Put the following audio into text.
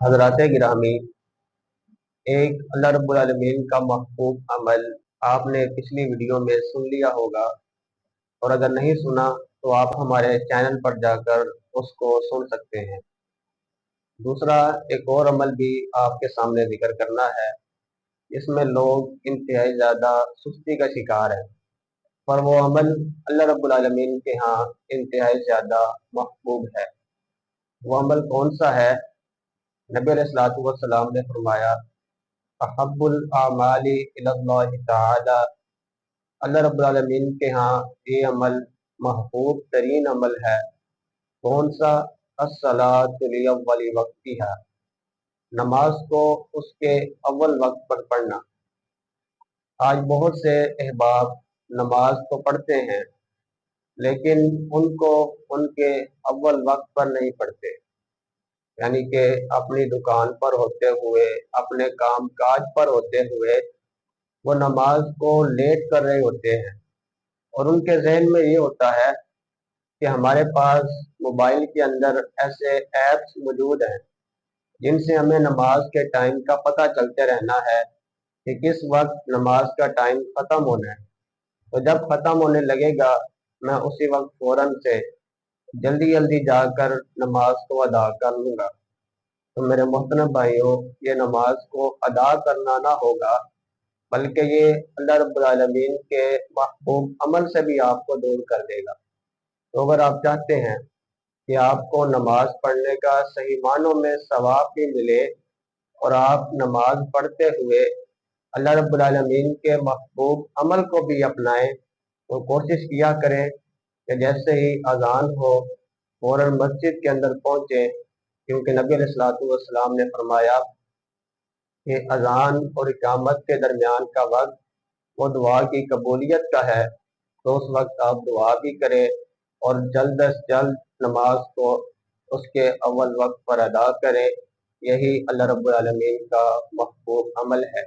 हज़रात गिरामी, एक अल्लाह रब्बुल आलमीन का महबूब अमल आपने पिछली वीडियो में सुन लिया होगा, और अगर नहीं सुना तो आप हमारे चैनल पर जाकर उसको सुन सकते हैं। दूसरा एक और अमल भी आपके सामने जिक्र करना है। इसमें लोग इंतहाई ज़्यादा सुस्ती का शिकार हैं, पर वो अमल अल्लाह रब्बुल आलमीन के यहाँ इंतहाई ज़्यादा महबूब है। वो अमल कौन सा है? नबी अलैहिस्सलातु वस्सलाम ने फरमाया, अहब्बुल आमाली इलल्लाहि तआला, अल्लाह रब्बुल आलमीन के यहाँ ये अमल महबूब तरीन अमल है। कौन सा? अस्सलातु लिअव्वलि वक्तिहा, नमाज को उसके अव्वल वक्त पर पढ़ना। आज बहुत से अहबाब नमाज तो पढ़ते हैं, लेकिन उनको उनके अव्वल वक्त पर नहीं पढ़ते, यानी कि अपनी दुकान पर होते हुए, अपने काम काज पर होते हुए वो नमाज को लेट कर रहे होते हैं, और उनके जहन में ये होता है कि हमारे पास मोबाइल के अंदर ऐसे ऐप्स मौजूद हैं जिनसे हमें नमाज के टाइम का पता चलते रहना है कि किस वक्त नमाज का टाइम ख़त्म होना है। तो जब ख़त्म होने लगेगा, मैं उसी वक्त फ़ौरन से जल्दी जल्दी जाकर नमाज को अदा कर लूँगा। तो मेरे मोहतरम भाइयों, ये नमाज को अदा करना ना होगा, बल्कि ये अल्लाह रब्बुल आलमीन के महबूब अमल से भी आपको दूर कर देगा। तो अगर आप चाहते हैं कि आपको नमाज पढ़ने का सही मानों में सवाब भी मिले और आप नमाज पढ़ते हुए अल्लाह रब्बुल आलमीन के महबूब अमल को भी अपनाएं, तो कोशिश किया करें कि जैसे ही अजान हो फौरन मस्जिद के अंदर पहुँचे, क्योंकि नबी अलैहिस्सलातु वस्सलाम ने फरमाया कि अजान और इकामत के दरमियान का वक्त वो दुआ की कबूलियत का है। तो उस वक्त आप दुआ भी करें और जल्द अज जल्द नमाज को उसके अव्वल वक्त पर अदा करें। यही अल्लाह रब्बुल आलमीन का महबूब अमल है।